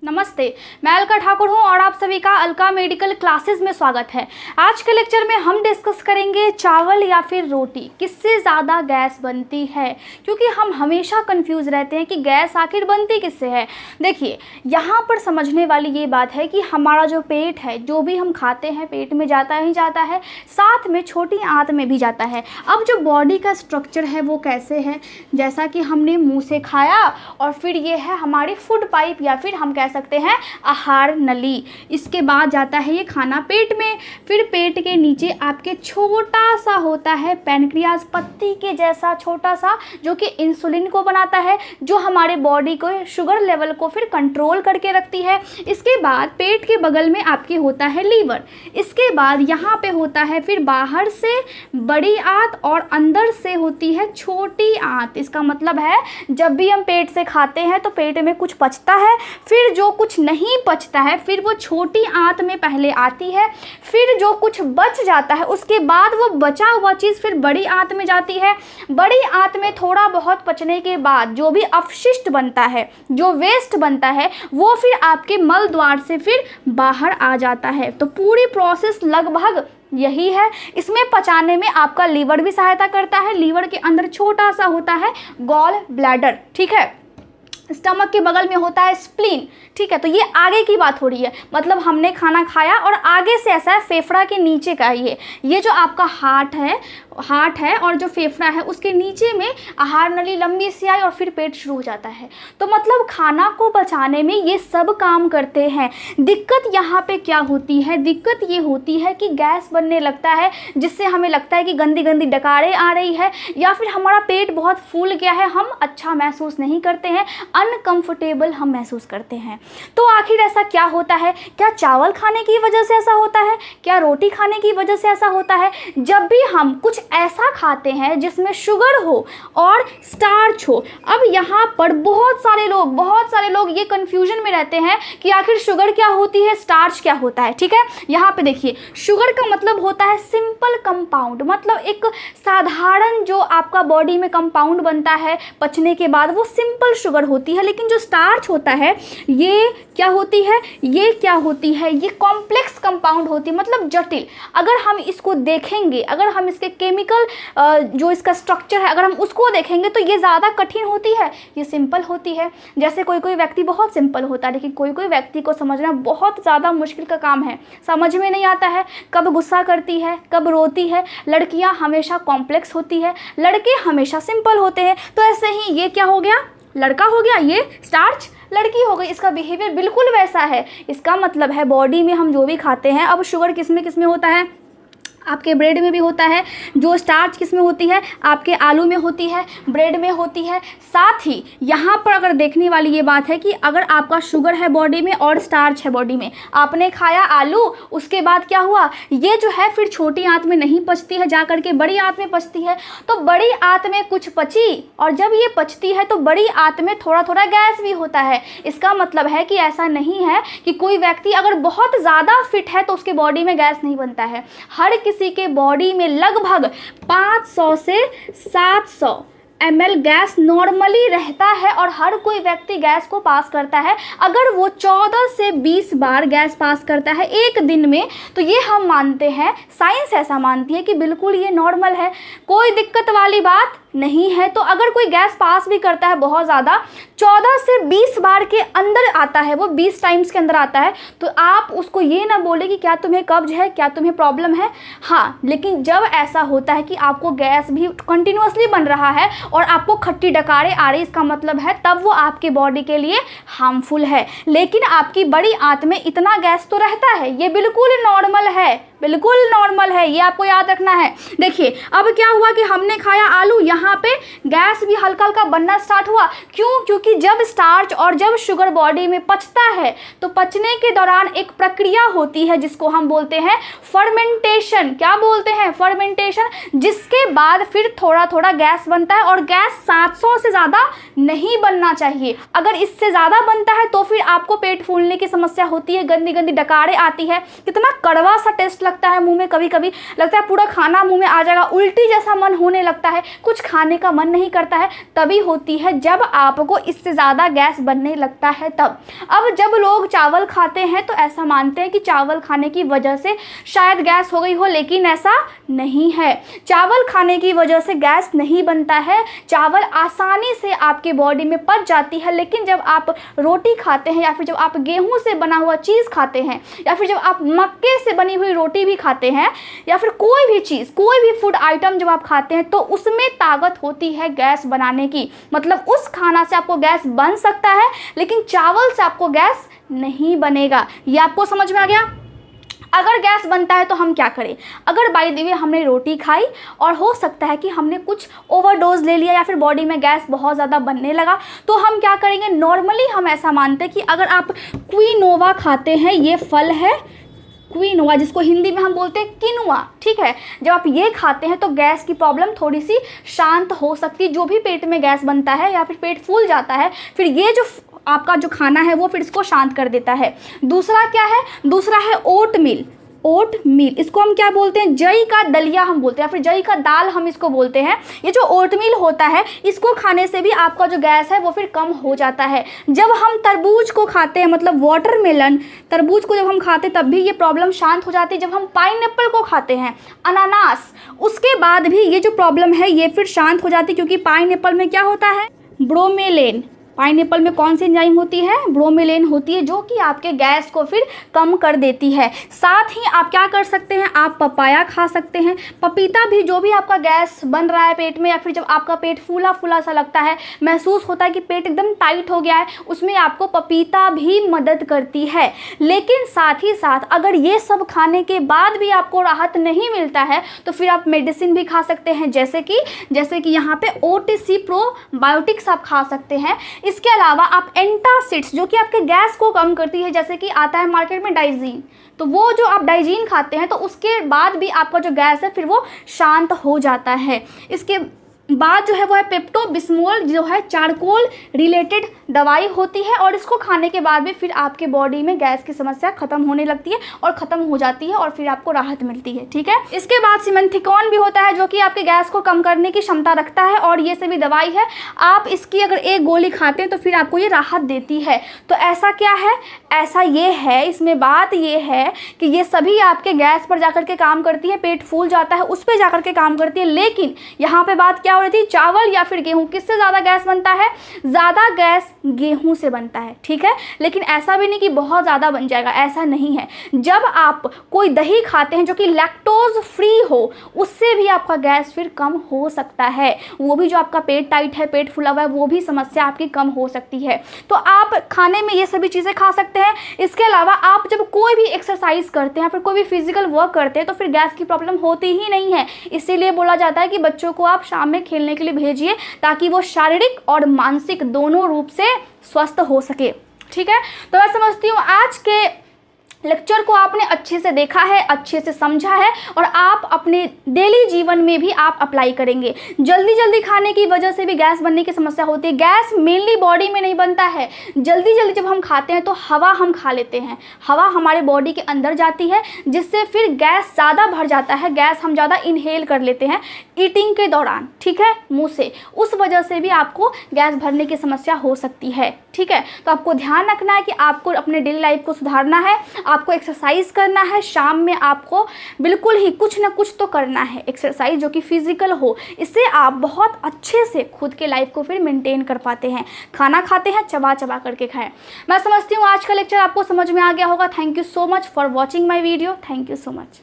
नमस्ते, मैं अलका ठाकुर हूं और आप सभी का अलका मेडिकल क्लासेस में स्वागत है। आज के लेक्चर में हम डिस्कस करेंगे चावल या फिर रोटी किससे ज़्यादा गैस बनती है, क्योंकि हम हमेशा कंफ्यूज रहते हैं कि गैस आखिर बनती किससे है। देखिए, यहाँ पर समझने वाली ये बात है कि हमारा जो पेट है, जो भी हम खाते हैं पेट में जाता ही जाता है, साथ में छोटी आंत में भी जाता है। अब जो बॉडी का स्ट्रक्चर है वो कैसे है, जैसा कि हमने मुँह से खाया और फिर ये है हमारी फूड पाइप या फिर हम कह सकते हैं आहार नली। इसके बाद जाता है ये खाना पेट में, फिर पेट के नीचे आपके छोटा सा होता है पैनक्रियाज, पत्ती के जैसा छोटा सा, जो कि इंसुलिन को बनाता है, जो हमारे बॉडी को शुगर लेवल को फिर कंट्रोल करके रखती है। इसके बाद पेट के बगल में आपके होता है लीवर। इसके बाद यहाँ पे होता है फिर बाहर से बड़ी आंत और अंदर से होती है छोटी आंत। इसका मतलब है जब भी हम पेट से खाते हैं तो पेट में कुछ पचता है, फिर जो कुछ नहीं पचता है फिर वो छोटी आंत में पहले आती है, फिर जो कुछ बच जाता है उसके बाद वो बचा हुआ चीज़ फिर बड़ी आंत में जाती है। बड़ी आंत में थोड़ा बहुत पचने के बाद जो भी अपशिष्ट बनता है, जो वेस्ट बनता है, वो फिर आपके मल द्वार से फिर बाहर आ जाता है। तो पूरी प्रोसेस लगभग यही है। इसमें पचाने में आपका लीवर भी सहायता करता है। लीवर के अंदर छोटा सा होता है गॉल ब्लैडर, ठीक है। स्टमक के बगल में होता है स्प्लीन, ठीक है। तो ये आगे की बात हो रही है, मतलब हमने खाना खाया और आगे से ऐसा है फेफड़ा के नीचे का ये जो आपका हार्ट है और जो फेफड़ा है उसके नीचे में आहार नली लंबी सी आई और फिर पेट शुरू हो जाता है। तो मतलब खाना को पचाने में ये सब काम करते हैं। दिक्कत यहाँ पे क्या होती है? दिक्कत ये होती है कि गैस बनने लगता है, जिससे हमें लगता है कि गंदी गंदी डकारें आ रही है या फिर हमारा पेट बहुत फूल गया है, हम अच्छा महसूस नहीं करते हैं, अनकंफर्टेबल हम महसूस करते हैं। तो आखिर ऐसा क्या होता है? क्या चावल खाने की वजह से ऐसा होता है? क्या रोटी खाने की वजह से ऐसा होता है? जब भी हम कुछ ऐसा खाते हैं जिसमें शुगर हो और स्टार्च हो। अब यहाँ पर बहुत सारे लोग ये कंफ्यूजन में रहते हैं कि आखिर शुगर क्या होती है, स्टार्च क्या होता है, ठीक है। यहाँ पे देखिए, शुगर का मतलब होता है सिंपल कंपाउंड, मतलब एक साधारण जो आपका बॉडी में कंपाउंड बनता है पचने के बाद, वो सिंपल शुगर होती है। लेकिन जो स्टार्च होता है ये क्या होती है? ये कॉम्प्लेक्स कंपाउंड होती है, मतलब जटिल। अगर हम इसको देखेंगे, अगर हम इसके केमिकल जो इसका स्ट्रक्चर है अगर हम उसको देखेंगे तो ये ज़्यादा कठिन होती है, ये सिंपल होती है। जैसे कोई व्यक्ति बहुत सिंपल होता है, लेकिन कोई व्यक्ति को समझना बहुत ज़्यादा मुश्किल का काम है। समझ में नहीं आता है कब गुस्सा करती है, कब रोती है। लड़कियाँ हमेशा कॉम्प्लेक्स होती है, लड़के हमेशा सिंपल होते हैं। तो ऐसे ही ये क्या हो गया, लड़का हो गया, ये स्टार्च लड़की हो गई। इसका बिहेवियर बिल्कुल वैसा है। इसका मतलब है बॉडी में हम जो भी खाते हैं, अब शुगर किस में होता है? आपके ब्रेड में भी होता है। जो स्टार्च किस में होती है? आपके आलू में होती है, ब्रेड में होती है। साथ ही यहाँ पर अगर देखने वाली ये बात है कि अगर आपका शुगर है बॉडी में और स्टार्च है बॉडी में, आपने खाया आलू, उसके बाद क्या हुआ, ये जो है फिर छोटी आंत में नहीं पचती है, जा करके बड़ी आंत में पचती है। तो बड़ी आंत में कुछ पची और जब ये पचती है तो बड़ी आंत में थोड़ा थोड़ा गैस भी होता है। इसका मतलब है कि ऐसा नहीं है कि कोई व्यक्ति अगर बहुत ज़्यादा फिट है तो उसके बॉडी में गैस नहीं बनता है। हर किसी के बॉडी में लगभग 500 से 700 ml गैस नॉर्मली रहता है और हर कोई व्यक्ति गैस को पास करता है। अगर वो 14 से 20 बार गैस पास करता है एक दिन में, तो ये हम मानते हैं, साइंस ऐसा मानती है कि बिल्कुल ये नॉर्मल है, कोई दिक्कत वाली बात नहीं है। तो अगर कोई गैस पास भी करता है बहुत ज़्यादा, 14 से 20 बार के अंदर आता है, वो 20 टाइम्स के अंदर आता है, तो आप उसको ये ना बोले कि क्या तुम्हें कब्ज है, क्या तुम्हें प्रॉब्लम है। हाँ, लेकिन जब ऐसा होता है कि आपको गैस भी कंटिन्यूअसली बन रहा है और आपको खट्टी डकारें आ रही, इसका मतलब है तब वो आपके बॉडी के लिए हार्मफुल है। लेकिन आपकी बड़ी आंत में इतना गैस तो रहता है, ये बिल्कुल नॉर्मल है, बिल्कुल नॉर्मल है, ये आपको याद रखना है। देखिए, अब क्या हुआ कि हमने खाया आलू, यहाँ पे गैस भी हल्का हल्का बनना स्टार्ट हुआ। क्यों? क्योंकि जब स्टार्च और जब शुगर बॉडी में पचता है तो पचने के दौरान एक प्रक्रिया होती है जिसको हम बोलते हैं फर्मेंटेशन। क्या बोलते हैं? फर्मेंटेशन। जिसके बाद फिर थोड़ा थोड़ा गैस बनता है और गैस 700 से ज़्यादा नहीं बनना चाहिए। अगर इससे ज़्यादा बनता है तो फिर आपको पेट फूलने की समस्या होती है, गंदी गंदी डकारें आती है। कितना कड़वा सा टेस्ट लगता है मुंह में, कभी कभी लगता है पूरा खाना मुंह में आ जाएगा, उल्टी जैसा मन होने लगता है, कुछ खाने का मन नहीं करता है, तभी होती है जब आपको इससे ज़्यादा गैस बनने लगता है तब। अब जब लोग चावल खाते हैं तो ऐसा मानते हैं कि चावल खाने की वजह से शायद गैस हो गई हो, लेकिन ऐसा नहीं है। चावल खाने की वजह से गैस नहीं बनता है, चावल आसानी से आपके बॉडी में पच जाती है। लेकिन जब आप रोटी खाते हैं या फिर जब आप गेहूं से बना हुआ चीज़ खाते हैं या फिर जब आप मक्के से बनी हुई रोटी भी खाते हैं या फिर कोई भी चीज़, कोई भी फूड आइटम जब आप खाते हैं तो उसमें ताकत होती है गैस बनाने की। मतलब उस खाना से आपको गैस बन सकता है लेकिन चावल से आपको गैस नहीं बनेगा। ये आपको समझ में आ गया? अगर गैस बनता है तो हम क्या करें? अगर बाय द वे हमने रोटी खाई और हो सकता है कि हमने कुछ ओवरडोज ले लिया या फिर बॉडी में गैस बहुत ज़्यादा बनने लगा, तो हम क्या करेंगे? नॉर्मली हम ऐसा मानते हैं कि अगर आप क्विनोवा खाते हैं, ये फल है क्विनोवा, जिसको हिंदी में हम बोलते हैं किनुआ, ठीक है, जब आप ये खाते हैं तो गैस की प्रॉब्लम थोड़ी सी शांत हो सकती है। जो भी पेट में गैस बनता है या फिर पेट फूल जाता है, फिर ये जो आपका जो खाना है वो फिर इसको शांत कर देता है। दूसरा क्या है? दूसरा है ओट मील। ओट मील, इसको हम क्या बोलते हैं? जई का दलिया हम बोलते हैं या फिर जई का दाल हम इसको बोलते हैं। ये जो ओट मील होता है, इसको खाने से भी आपका जो गैस है वो फिर कम हो जाता है। जब हम तरबूज को खाते हैं, मतलब वाटरमेलन, तरबूज को जब हम खाते हैं तब भी ये प्रॉब्लम शांत हो जाती है। जब हम पाइनएप्पल को खाते हैं, अनानास, उसके बाद भी ये जो प्रॉब्लम है ये फिर शांत हो जाती है, क्योंकि पाइनएप्पल में क्या होता है? ब्रोमेलेन। पाइनएप्पल में कौन सी एंजाइम होती है? ब्रोमेलेन होती है, जो कि आपके गैस को फिर कम कर देती है। साथ ही आप क्या कर सकते हैं? आप पपाया खा सकते हैं, पपीता भी। जो भी आपका गैस बन रहा है पेट में या फिर जब आपका पेट फूला फूला सा लगता है, महसूस होता है कि पेट एकदम टाइट हो गया है, उसमें आपको पपीता भी मदद करती है। लेकिन साथ ही साथ अगर ये सब खाने के बाद भी आपको राहत नहीं मिलता है तो फिर आप मेडिसिन भी खा सकते हैं, जैसे कि यहाँ पे OTC प्रोबायोटिक्स आप खा सकते हैं। इसके अलावा आप एंटासिड्स, जो कि आपके गैस को कम करती है, जैसे कि आता है मार्केट में डाइजीन, तो वो जो आप डाइजीन खाते हैं तो उसके बाद भी आपका जो गैस है फिर वो शांत हो जाता है। इसके बाद जो है वो है पेप्टोबिस्मोल, जो है चारकोल रिलेटेड दवाई होती है, और इसको खाने के बाद भी फिर आपके बॉडी में गैस की समस्या खत्म होने लगती है और ख़त्म हो जाती है और फिर आपको राहत मिलती है, ठीक है। इसके बाद सिमेंथिकॉन भी होता है, जो कि आपके गैस को कम करने की क्षमता रखता है, और ये सभी दवाई है। आप इसकी अगर एक गोली खाते हैं तो फिर आपको ये राहत देती है। तो ऐसा क्या है? ऐसा ये है, इसमें बात ये है कि ये सभी आपके गैस पर जाकर के काम करती है, पेट फूल जाता है उस पर जाकर के काम करती है। लेकिन यहाँ पे बात क्या हो रही थी? चावल या फिर गेहूं, किससे ज़्यादा गैस बनता है? ज़्यादा गैस गेहूं से बनता है, ठीक है। लेकिन ऐसा भी नहीं कि बहुत ज़्यादा बन जाएगा, ऐसा नहीं है। जब आप कोई दही खाते हैं जो कि लैक्टोज फ्री हो, उससे भी आपका गैस फिर कम हो सकता है। वो भी जो आपका पेट टाइट है, पेट फुला हुआ है, वो भी समस्या आपकी कम हो सकती है। तो आप खाने में ये सभी चीज़ें खा सकते हैं। इसके अलावा आप जब कोई भी एक्सरसाइज करते हैं, फिर कोई भी फिजिकल वर्क करते हैं, तो फिर गैस की प्रॉब्लम होती ही नहीं है। इसीलिए बोला जाता है कि बच्चों को आप शाम में खेलने के लिए भेजिए, ताकि वो शारीरिक और मानसिक दोनों रूप से स्वस्थ हो सके, ठीक है। तो मैं समझती हूँ आज के लेक्चर को आपने अच्छे से देखा है, अच्छे से समझा है, और आप अपने डेली जीवन में भी आप अप्लाई करेंगे। जल्दी जल्दी खाने की वजह से भी गैस बनने की समस्या होती है। गैस मेनली बॉडी में नहीं बनता है, जल्दी जल्दी जब हम खाते हैं तो हवा हम खा लेते हैं, हवा हमारे बॉडी के अंदर जाती है, जिससे फिर गैस ज़्यादा भर जाता है। गैस हम ज़्यादा इनहेल कर लेते हैं ईटिंग के दौरान, ठीक है, मुँह से, उस वजह से भी आपको गैस भरने की समस्या हो सकती है, ठीक है। तो आपको ध्यान रखना है कि आपको अपने डेली लाइफ को सुधारना है, आपको एक्सरसाइज करना है। शाम में आपको बिल्कुल ही कुछ ना कुछ तो करना है, एक्सरसाइज जो कि फिजिकल हो। इससे आप बहुत अच्छे से खुद के लाइफ को फिर मेंटेन कर पाते हैं। खाना खाते हैं, चबा चबा करके खाएं। मैं समझती हूँ आज का लेक्चर आपको समझ में आ गया होगा। Thank you so much for watching my video. Thank you so much.